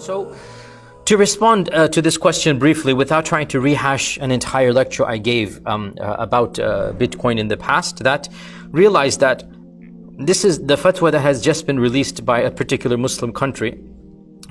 So, to respond to this question briefly, without trying to rehash an entire lecture I gave about Bitcoin in the past, that realize that this is the fatwa that has just been released by a particular Muslim country.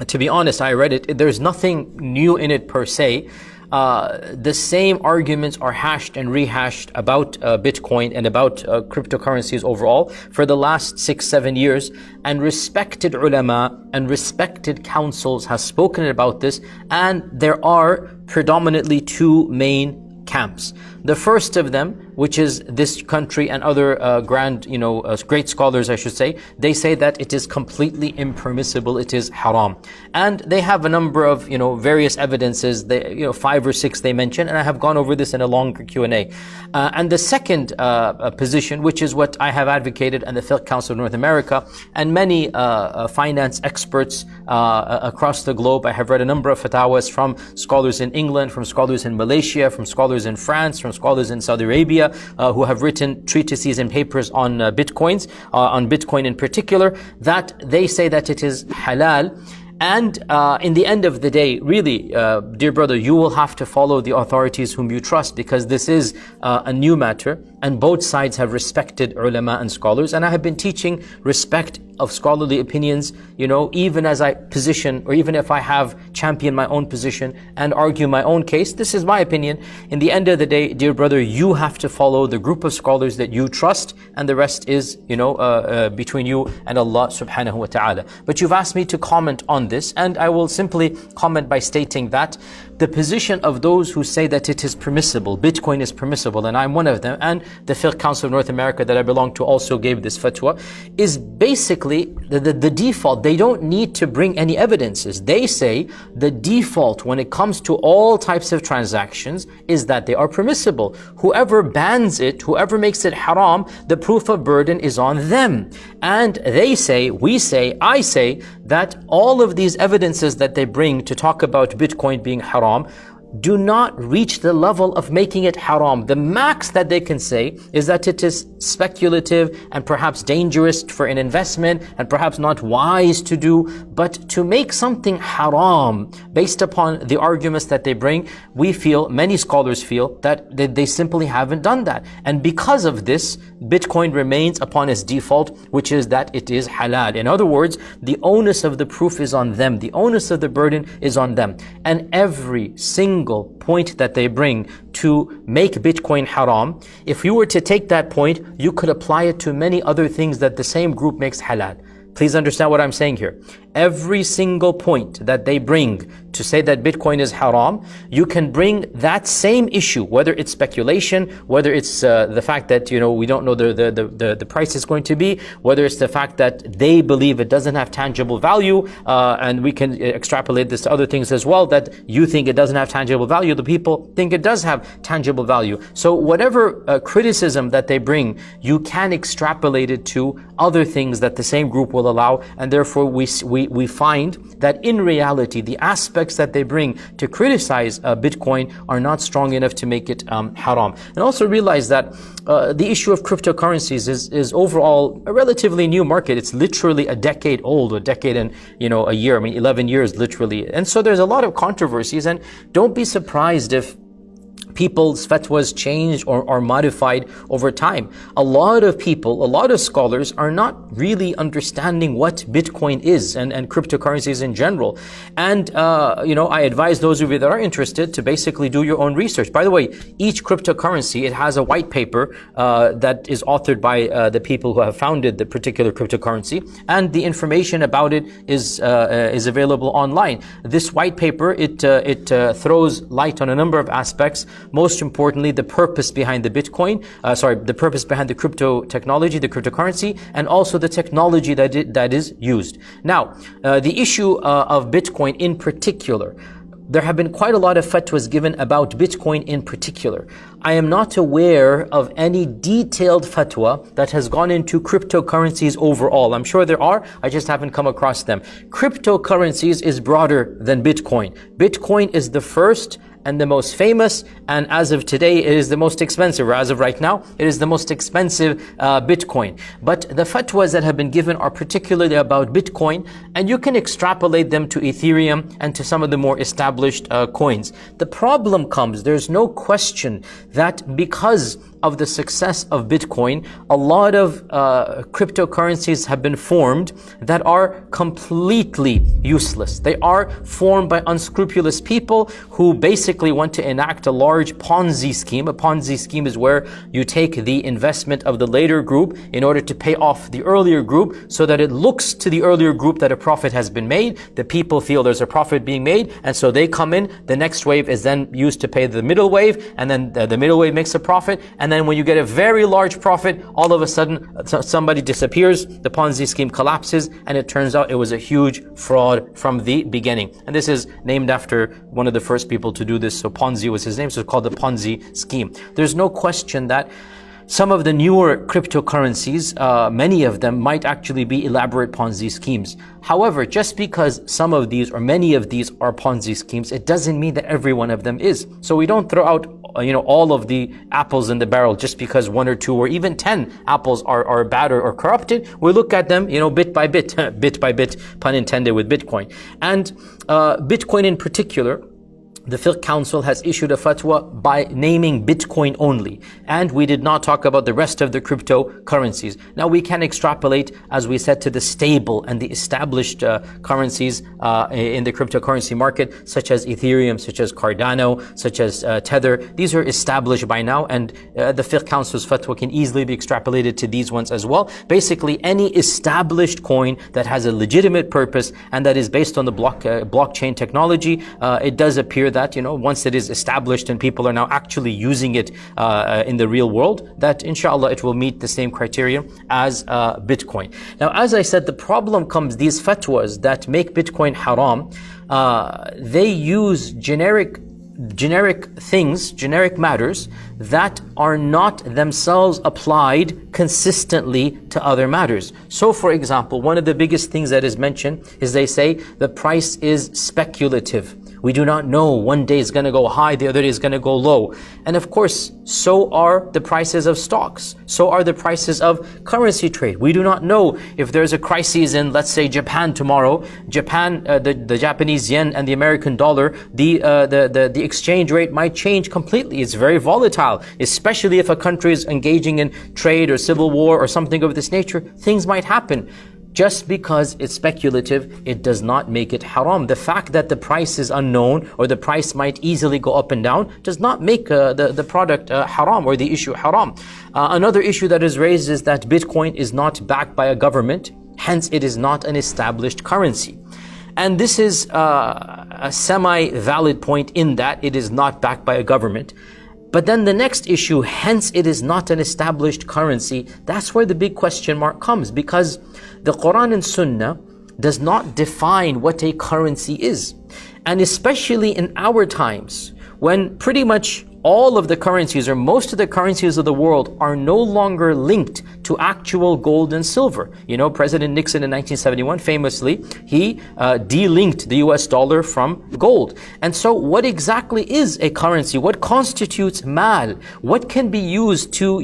To be honest, I read it. There's nothing new in it per se. The same arguments are hashed and rehashed about Bitcoin and about cryptocurrencies overall for the last 6-7 years, and respected ulama and respected councils has spoken about this, and there are predominantly two main camps. The first of them, which is this country and other great scholars, I should say, they say that it is completely impermissible, it is haram. And they have a number of, various evidences, 5 or 6 they mention, and I have gone over this in a longer Q&A. And the second position, which is what I have advocated and the Fiqh Council of North America and many finance experts across the globe. I have read a number of fatwas from scholars in England, from scholars in Malaysia, from scholars in France, from scholars in Saudi Arabia, who have written treatises and papers on Bitcoin in particular, that they say that it is halal. And in the end of the day, really, dear brother, you will have to follow the authorities whom you trust, because this is a new matter, and both sides have respected ulama and scholars. And I have been teaching respect of scholarly opinions, even as I position, or even if I have championed my own position and argue my own case. This is my opinion. In the end of the day, dear brother, you have to follow the group of scholars that you trust, and the rest is, between you and Allah subhanahu wa ta'ala. But you've asked me to comment on this, and I will simply comment by stating that the position of those who say that it is permissible, Bitcoin is permissible, and I'm one of them, and the Fiqh Council of North America that I belong to also gave this fatwa, is basically the default. They don't need to bring any evidences. They say the default when it comes to all types of transactions is that they are permissible. Whoever bans it, whoever makes it haram, the proof of burden is on them. And they say, we say, I say that all of these evidences that they bring to talk about Bitcoin being haram do not reach the level of making it haram. The max that they can say is that it is speculative and perhaps dangerous for an investment and perhaps not wise to do. But to make something haram based upon the arguments that they bring, we feel, many scholars feel, that they simply haven't done that. And because of this, Bitcoin remains upon its default, which is that it is halal. In other words, the onus of the proof is on them. The onus of the burden is on them. And every single point that they bring to make Bitcoin haram, if you were to take that point, you could apply it to many other things that the same group makes halal. Please understand what I'm saying here. Every single point that they bring to say that Bitcoin is haram, you can bring that same issue, whether it's speculation, whether it's the fact that we don't know the price is going to be, whether it's the fact that they believe it doesn't have tangible value, and we can extrapolate this to other things as well, that you think it doesn't have tangible value, the people think it does have tangible value. So whatever criticism that they bring, you can extrapolate it to other things that the same group will allow, and therefore we find that in reality the aspects that they bring to criticize Bitcoin are not strong enough to make it haram. And also realize that the issue of cryptocurrencies is overall a relatively new market. It's literally a decade old, a decade and a year, 11 years literally. And so there's a lot of controversies, and don't be surprised if people's fatwas changed or modified over time. A lot of people, a lot of scholars are not really understanding what Bitcoin is and cryptocurrencies in general. And, I advise those of you that are interested to basically do your own research. By the way, each cryptocurrency, it has a white paper that is authored by the people who have founded the particular cryptocurrency, and the information about it is available online. This white paper, it throws light on a number of aspects. Most importantly, the purpose behind the Bitcoin, the purpose behind the crypto technology, the cryptocurrency, and also the technology that is used. Now, the issue of Bitcoin in particular, there have been quite a lot of fatwas given about Bitcoin in particular. I am not aware of any detailed fatwa that has gone into cryptocurrencies overall. I'm sure there are, I just haven't come across them. Cryptocurrencies is broader than Bitcoin. Bitcoin is the first and the most famous, and as of today, it is the most expensive, or as of right now, it is the most expensive Bitcoin. But the fatwas that have been given are particularly about Bitcoin, and you can extrapolate them to Ethereum and to some of the more established coins. The problem comes, there's no question that because of the success of Bitcoin, a lot of cryptocurrencies have been formed that are completely useless. They are formed by unscrupulous people who basically want to enact a large Ponzi scheme. A Ponzi scheme is where you take the investment of the later group in order to pay off the earlier group so that it looks to the earlier group that a profit has been made. The people feel there's a profit being made, and so they come in. The next wave is then used to pay the middle wave, and then the middle wave makes a profit, and then when you get a very large profit, all of a sudden somebody disappears, the Ponzi scheme collapses, and it turns out it was a huge fraud from the beginning. And this is named after one of the first people to do this, so Ponzi was his name, so it's called the Ponzi scheme. There's no question that some of the newer cryptocurrencies, many of them might actually be elaborate Ponzi schemes. However, just because some of these or many of these are Ponzi schemes, it doesn't mean that every one of them is. So we don't throw out all of the apples in the barrel just because 1 or 2 or even 10 apples are bad or corrupted. We look at them, bit by bit, bit by bit, pun intended, with Bitcoin. And Bitcoin in particular, the Fiqh Council has issued a fatwa by naming Bitcoin only. And we did not talk about the rest of the cryptocurrencies. Now we can extrapolate, as we said, to the stable and the established currencies in the cryptocurrency market, such as Ethereum, such as Cardano, such as Tether. These are established by now, and the Fiqh Council's fatwa can easily be extrapolated to these ones as well. Basically, any established coin that has a legitimate purpose and that is based on the blockchain technology, it does appear that once it is established and people are now actually using it in the real world, that inshallah it will meet the same criteria as Bitcoin. Now, as I said, the problem comes, these fatwas that make Bitcoin haram, they use generic things, generic matters that are not themselves applied consistently to other matters. So for example, one of the biggest things that is mentioned is they say the price is speculative. We do not know, one day is going to go high, the other day is going to go low. And of course, so are the prices of stocks. So are the prices of currency trade. We do not know if there's a crisis in, let's say, Japan tomorrow. Japan, the Japanese yen and the American dollar, the exchange rate might change completely. It's very volatile, especially if a country is engaging in trade or civil war or something of this nature. Things might happen. Just because it's speculative, it does not make it haram. The fact that the price is unknown or the price might easily go up and down does not make the product haram or the issue haram. Another issue that is raised is that Bitcoin is not backed by a government, hence it is not an established currency. And this is a semi-valid point in that it is not backed by a government. But then the next issue, hence it is not an established currency, that's where the big question mark comes, because the Quran and Sunnah does not define what a currency is. And especially in our times, when pretty much all of the currencies or most of the currencies of the world are no longer linked to actual gold and silver. President Nixon in 1971 famously, he de-linked the US dollar from gold. And so what exactly is a currency? What constitutes mal? What can be used to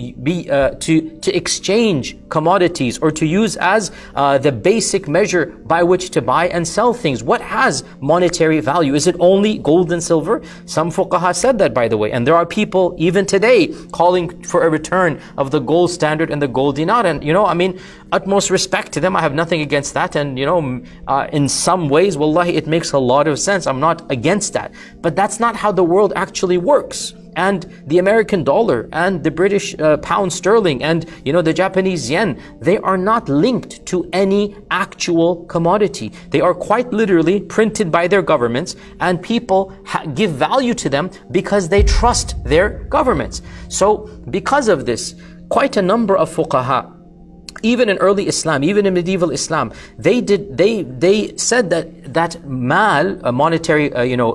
exchange commodities or to use as the basic measure by which to buy and sell things? What has monetary value? Is it only gold and silver? Some fuqaha said that, by the way, and there are people even today calling for a return of the gold standard and the gold dinar. And utmost respect to them. I have nothing against that. And in some ways, wallahi, it makes a lot of sense. I'm not against that. But that's not how the world actually works. And the American dollar and the British pound sterling and the Japanese yen, they are not linked to any actual commodity. They are quite literally printed by their governments, and people give value to them because they trust their governments. So because of this, quite a number of fuqaha, even in early Islam, even in medieval Islam, they said that mal, a monetary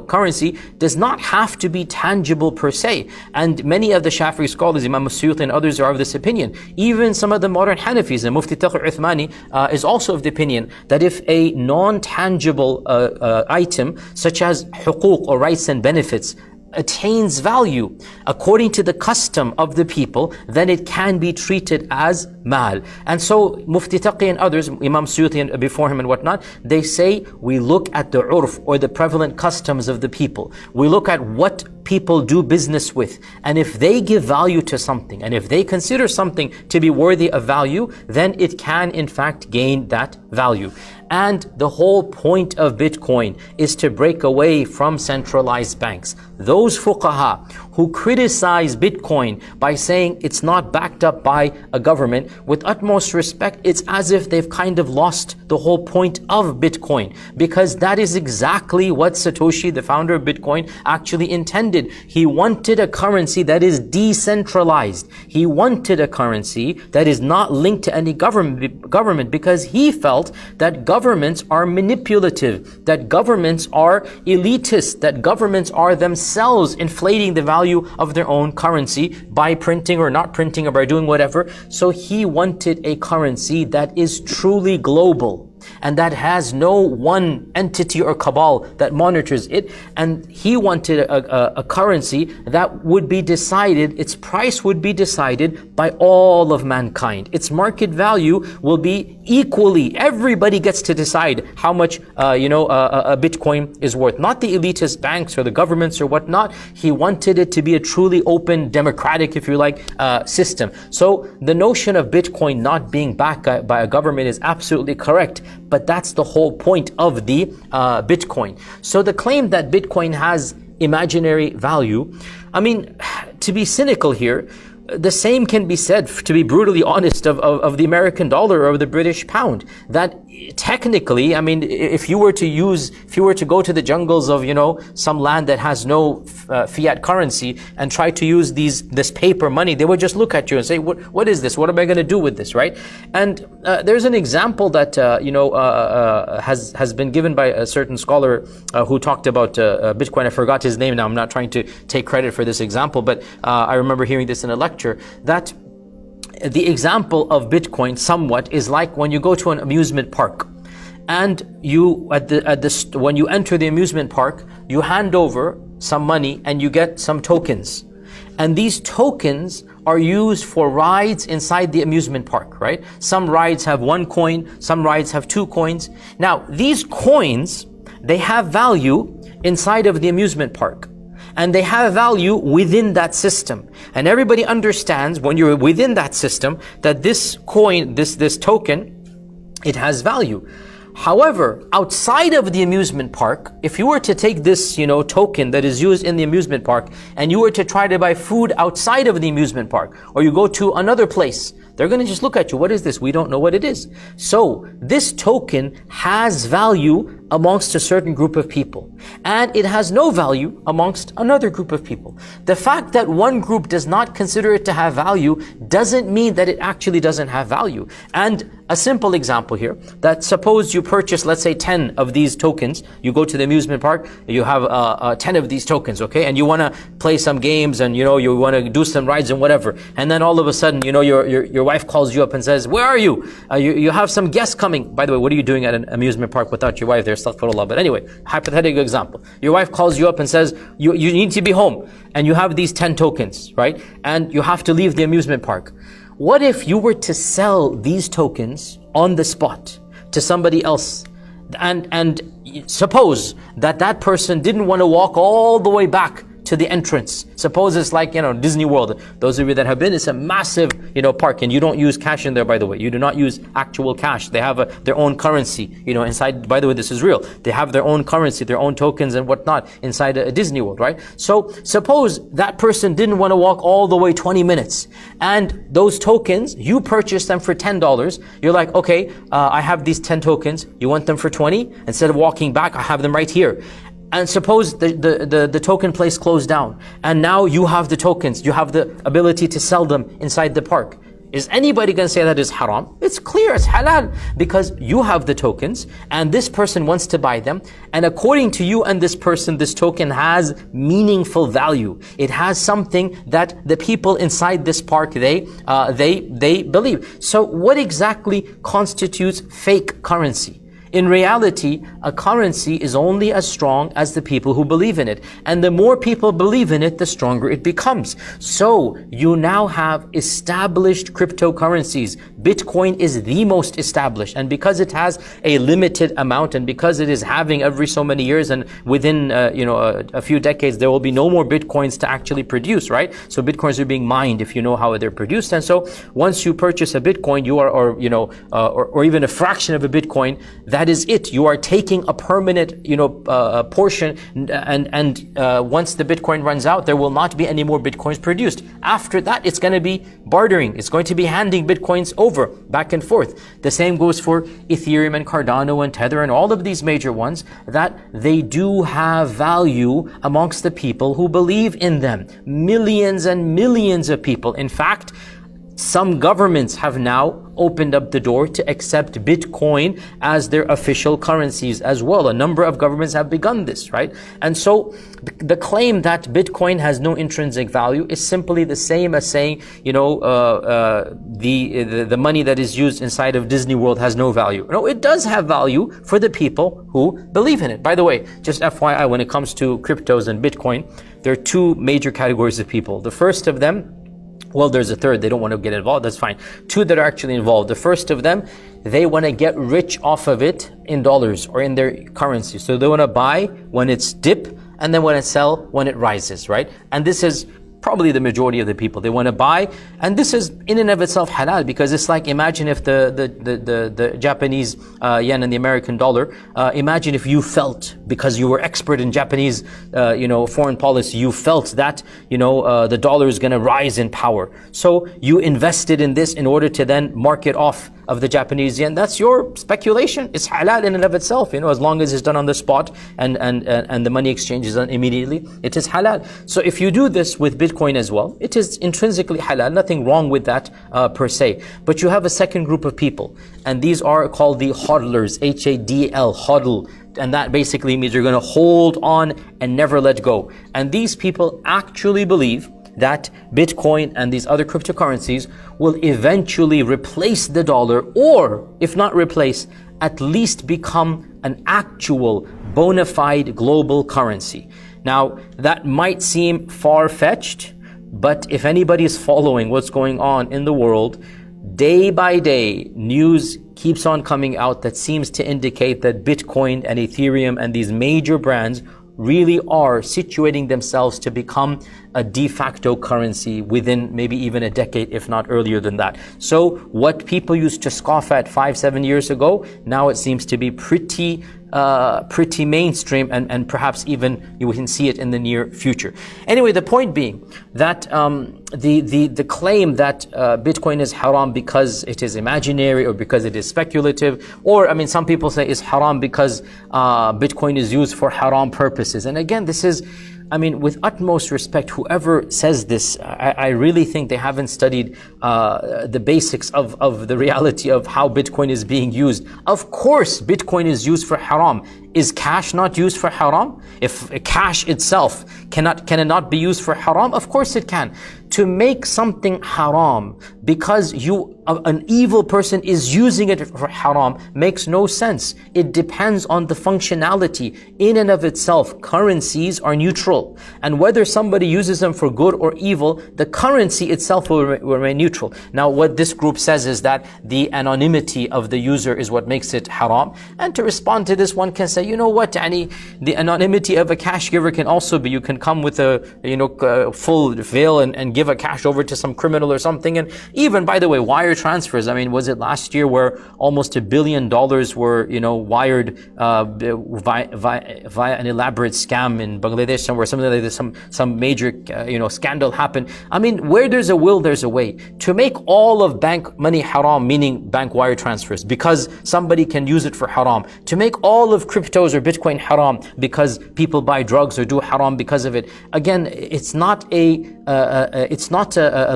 currency, does not have to be tangible per se. And many of the Shafi'i scholars, Imam Suyuti and others, are of this opinion. Even some of the modern Hanafis, and Mufti Taqi Uthmani is also of the opinion that if a non-tangible item such as huquq or rights and benefits attains value according to the custom of the people, then it can be treated as mal. And so Mufti Taqi and others, Imam Suyuti and before him and whatnot, they say we look at the urf, or the prevalent customs of the people. We look at what people do business with, and if they give value to something, and if they consider something to be worthy of value, then it can in fact gain that value. And the whole point of Bitcoin is to break away from centralized banks. Those fuqaha who criticize Bitcoin by saying it's not backed up by a government, with utmost respect, it's as if they've kind of lost the whole point of Bitcoin, because that is exactly what Satoshi, the founder of Bitcoin, actually intended. He wanted a currency that is decentralized. He wanted a currency that is not linked to any government, because he felt that governments are manipulative, that governments are elitist, that governments are themselves inflating the value of their own currency by printing or not printing or by doing whatever. So he wanted a currency that is truly global and that has no one entity or cabal that monitors it. And he wanted a currency that would be decided, its price would be decided by all of mankind. Its market value will be equally, everybody gets to decide how much a Bitcoin is worth. Not the elitist banks or the governments or whatnot. He wanted it to be a truly open, democratic, if you like, system. So the notion of Bitcoin not being backed by a government is absolutely correct. But that's the whole point of the Bitcoin. So the claim that Bitcoin has imaginary value, I mean, to be cynical here, the same can be said, to be brutally honest, of the American dollar or the British pound. That technically, I mean, if you were to go to the jungles of, some land that has no fiat currency and try to use this paper money, they would just look at you and say, what is this? What am I going to do with this, right? And there's an example that, has been given by a certain scholar who talked about Bitcoin. I forgot his name now. I'm not trying to take credit for this example, but I remember hearing this in a lecture, that the example of Bitcoin somewhat is like when you go to an amusement park, and when you enter the amusement park, you hand over some money and you get some tokens, and these tokens are used for rides inside the amusement park, right? Some rides have 1 coin, some rides have 2 coins. Now, these coins, they have value inside of the amusement park, and they have value within that system. And everybody understands when you're within that system that this coin, this token, it has value. However, outside of the amusement park, if you were to take this, token that is used in the amusement park, and you were to try to buy food outside of the amusement park, or you go to another place, they're going to just look at you. What is this? We don't know what it is. So this token has value amongst a certain group of people, and it has no value amongst another group of people. The fact that one group does not consider it to have value doesn't mean that it actually doesn't have value. And a simple example here, that suppose you purchase, let's say 10 of these tokens, you go to the amusement park, you have 10 of these tokens, okay, and you want to play some games, and you want to do some rides and whatever, and then all of a sudden, your wife calls you up and says, where are you? You have some guests coming. By the way, what are you doing at an amusement park without your wife there? Astaghfirullah. But anyway, hypothetical example. Your wife calls you up and says, you need to be home, and you have these 10 tokens, right? And you have to leave the amusement park. What if you were to sell these tokens on the spot to somebody else, and suppose that person didn't want to walk all the way back to the entrance. Suppose it's like, Disney World. Those of you that have been, it's a massive, park, and you don't use cash in there, by the way. You do not use actual cash. They have their own currency, inside. By the way, this is real. They have their own currency, their own tokens and whatnot inside a Disney World, right? So suppose that person didn't want to walk all the way 20 minutes, and those tokens, you purchased them for $10. You're like, okay, I have these 10 tokens. You want them for 20? Instead of walking back, I have them right here. And suppose the token place closed down, and now you have the tokens, you have the ability to sell them inside the park. Is anybody going to say that is haram? It's clear, it's halal, because you have the tokens, and this person wants to buy them, and according to you and this person, this token has meaningful value. It has something that the people inside this park, they believe. So what exactly constitutes fake currency? In reality, a currency is only as strong as the people who believe in it. And the more people believe in it, the stronger it becomes. So you now have established cryptocurrencies. Bitcoin is the most established. And because it has a limited amount, and because it is having every so many years, and within a few decades, there will be no more Bitcoins to actually produce, right? So Bitcoins are being mined if you know how they're produced. And so once you purchase a Bitcoin, you are, or even a fraction of a Bitcoin, that is it. You are taking a permanent, portion, and once the Bitcoin runs out, there will not be any more Bitcoins produced. After that, it's going to be bartering. It's going to be handing Bitcoins over, back and forth. The same goes for Ethereum and Cardano and Tether and all of these major ones, that they do have value amongst the people who believe in them. Millions and millions of people. In fact, some governments have now opened up the door to accept Bitcoin as their official currencies as well. A number of governments have begun this, right? And so the claim that Bitcoin has no intrinsic value is simply the same as saying, the money that is used inside of Disney World has no value. No, it does have value for the people who believe in it. By the way, just FYI, when it comes to cryptos and Bitcoin, there are two major categories of people. The first of them, well, there's a third, they don't want to get involved, that's fine. Two that are actually involved. The first of them, they want to get rich off of it in dollars or in their currency. So they want to buy when it's dip, and then want to sell when it rises, right? And this is probably the majority of the people. They want to buy, and this is in and of itself halal, because it's like, imagine if the Japanese yen and the American dollar, imagine if you felt, because you were expert in Japanese foreign policy, you felt that the dollar is going to rise in power, so you invested in this in order to then mark it off of the Japanese yen. That's your speculation. It's halal in and of itself, as long as it's done on the spot and the money exchange is done immediately, it is halal. So if you do this with Bitcoin as well, it is intrinsically halal, nothing wrong with that per se. But you have a second group of people, and these are called the hodlers, H-A-D-L, hodl. And that basically means you're going to hold on and never let go. And these people actually believe that Bitcoin and these other cryptocurrencies will eventually replace the dollar, or if not replace, at least become an actual bona fide global currency. Now, that might seem far-fetched, but if anybody is following what's going on in the world, day by day, news keeps on coming out that seems to indicate that Bitcoin and Ethereum and these major brands really are situating themselves to become a de facto currency within maybe even a decade, if not earlier than that. So what people used to scoff at 5-7 years ago, now it seems to be pretty mainstream, and perhaps even you can see it in the near future. Anyway, the point being that the claim that Bitcoin is haram because it is imaginary or because it is speculative, or some people say it's haram because Bitcoin is used for haram purposes. And again, this is, with utmost respect, whoever says this, I really think they haven't studied the basics of the reality of how Bitcoin is being used. Of course, Bitcoin is used for haram. Is cash not used for haram? If cash itself can it not be used for haram? Of course it can. To make something haram because an evil person is using it for haram makes no sense. It depends on the functionality. In and of itself, currencies are neutral. And whether somebody uses them for good or evil, the currency itself will remain neutral. Now, what this group says is that the anonymity of the user is what makes it haram. And to respond to this, one can say, you know what, the anonymity of a cash giver can also be, you can come with a full veil and give a cash over to some criminal or something. And even, by the way, wire transfers, was it last year where almost $1 billion were wired via an elaborate scam in Bangladesh somewhere, something like this, some major scandal happened. Where there's a will, there's a way. To make all of bank money haram, meaning bank wire transfers, because somebody can use it for haram. To make all of cryptos or Bitcoin haram because people buy drugs or do haram because of it. Again, it's not a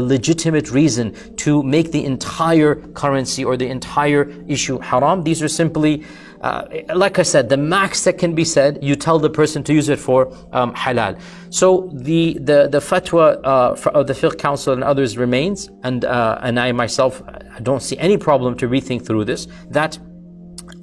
legitimate reason to make the entire currency or the entire issue haram. These are simply, like I said, the max that can be said, you tell the person to use it for halal. So the fatwa of the Fiqh Council and others remains, and I myself, I don't see any problem to rethink through this, that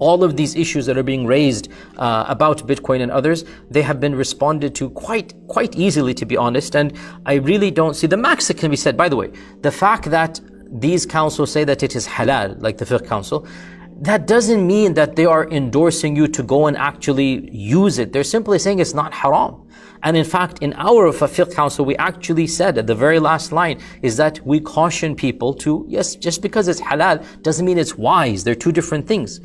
all of these issues that are being raised about Bitcoin and others, they have been responded to quite easily, to be honest. And I really don't see the max that can be said. By the way, the fact that these councils say that it is halal, like the Fiqh Council, that doesn't mean that they are endorsing you to go and actually use it. They're simply saying it's not haram. And in fact, in our Fiqh Council, we actually said at the very last line is that we caution people to, yes, just because it's halal doesn't mean it's wise. They're two different things.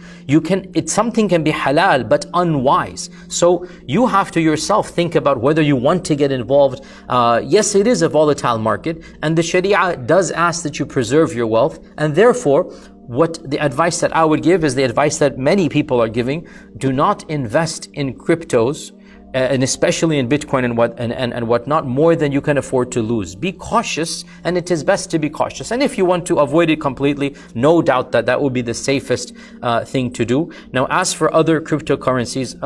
Something can be halal but unwise. So you have to yourself think about whether you want to get involved. Yes, it is a volatile market, and the Sharia does ask that you preserve your wealth, and therefore, what the advice that I would give is the advice that many people are giving: do not invest in cryptos, and especially in Bitcoin and whatnot, more than you can afford to lose. Be cautious, and it is best to be cautious. And if you want to avoid it completely, no doubt that that would be the safest thing to do. Now, as for other cryptocurrencies,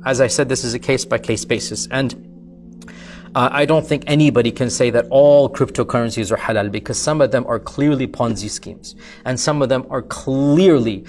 as I said, this is a case-by-case basis. And I don't think anybody can say that all cryptocurrencies are halal, because some of them are clearly Ponzi schemes, and some of them are clearly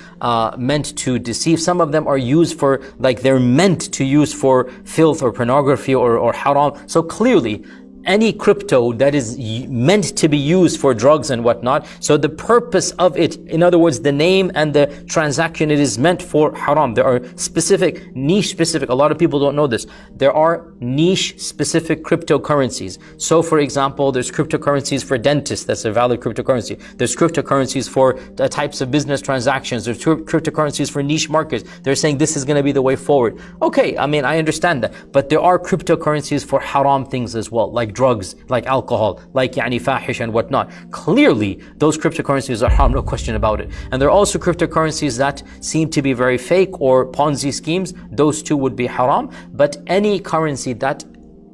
meant to deceive. Some of them are used for, like, they're meant to use for filth or pornography or haram. So clearly, any crypto that is meant to be used for drugs and whatnot, so the purpose of it, in other words, the name and the transaction, it is meant for haram. There are specific, niche specific, a lot of people don't know this, there are niche specific cryptocurrencies. So for example, there's cryptocurrencies for dentists, that's a valid cryptocurrency. There's cryptocurrencies for the types of business transactions. There's cryptocurrencies for niche markets. They're saying this is going to be the way forward. Okay, I mean, I understand that, but there are cryptocurrencies for haram things as well, like drugs, like alcohol, like fahish and whatnot. Clearly, those cryptocurrencies are haram, no question about it. And there are also cryptocurrencies that seem to be very fake or Ponzi schemes. Those two would be haram. But any currency that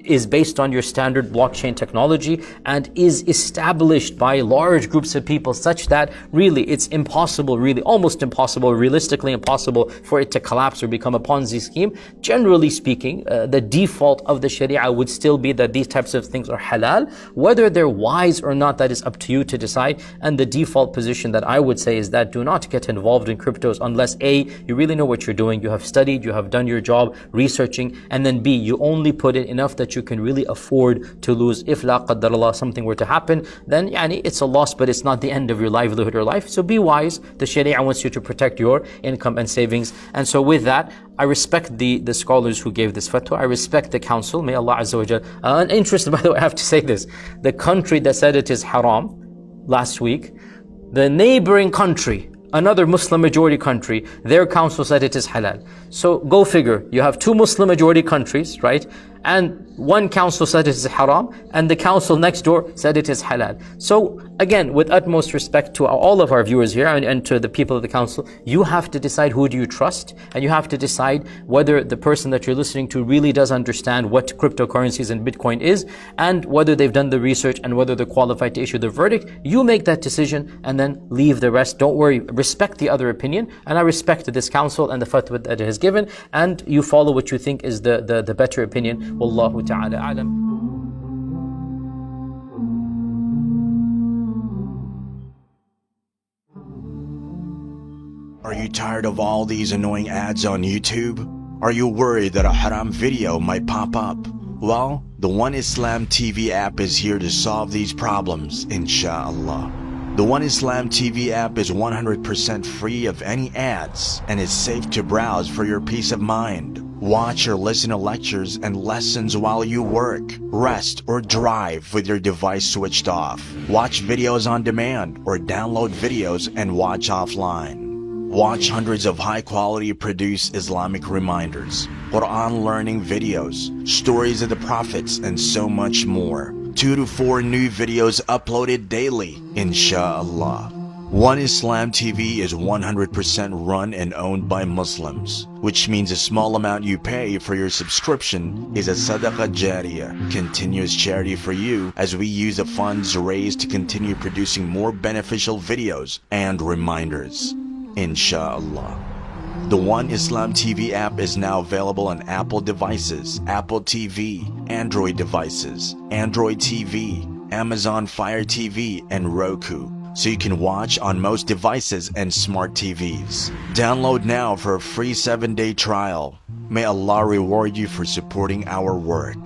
is based on your standard blockchain technology and is established by large groups of people such that really it's impossible, really almost impossible, realistically impossible for it to collapse or become a Ponzi scheme. Generally speaking, the default of the Sharia would still be that these types of things are halal. Whether they're wise or not, that is up to you to decide. And the default position that I would say is that do not get involved in cryptos unless A, you really know what you're doing, you have studied, you have done your job researching, and then B, you only put in enough that you can really afford to lose. If la qaddarallah, something were to happen, then it's a loss, but it's not the end of your livelihood or life. So be wise. The Sharia wants you to protect your income and savings. And so with that, I respect the scholars who gave this fatwa. I respect the council. May Allah Azza wa Jal. Interesting, by the way, I have to say this. The country that said it is haram last week, the neighboring country, another Muslim majority country, their council said it is halal. So go figure. You have two Muslim majority countries, right? And one council said it is haram, and the council next door said it is halal. So again, with utmost respect to all of our viewers here and to the people of the council, you have to decide who do you trust, and you have to decide whether the person that you're listening to really does understand what cryptocurrencies and Bitcoin is, and whether they've done the research and whether they're qualified to issue the verdict. You make that decision and then leave the rest. Don't worry, respect the other opinion, and I respect this council and the fatwa that it has given, and you follow what you think is the better opinion. Wallahu ta'ala a'lam. Are you tired of all these annoying ads on YouTube? Are you worried that a haram video might pop up? Well, the One Islam TV app is here to solve these problems, inshallah. The One Islam TV app is 100% free of any ads and is safe to browse for your peace of mind. Watch or listen to lectures and lessons while you work, rest, or drive with your device switched off. Watch videos on demand or download videos and watch offline. Watch hundreds of high-quality produced Islamic reminders, Quran learning videos, stories of the prophets, and so much more. 2 to 4 new videos uploaded daily, inshallah. One Islam TV is 100% run and owned by Muslims, which means a small amount you pay for your subscription is a sadaqah jariyah, continuous charity for you, as we use the funds raised to continue producing more beneficial videos and reminders, inshallah. The One Islam TV app is now available on Apple devices, Apple TV, Android devices, Android TV, Amazon Fire TV, and Roku. so you can watch on most devices and smart TVs. Download now for a free 7-day trial. May Allah reward you for supporting our work.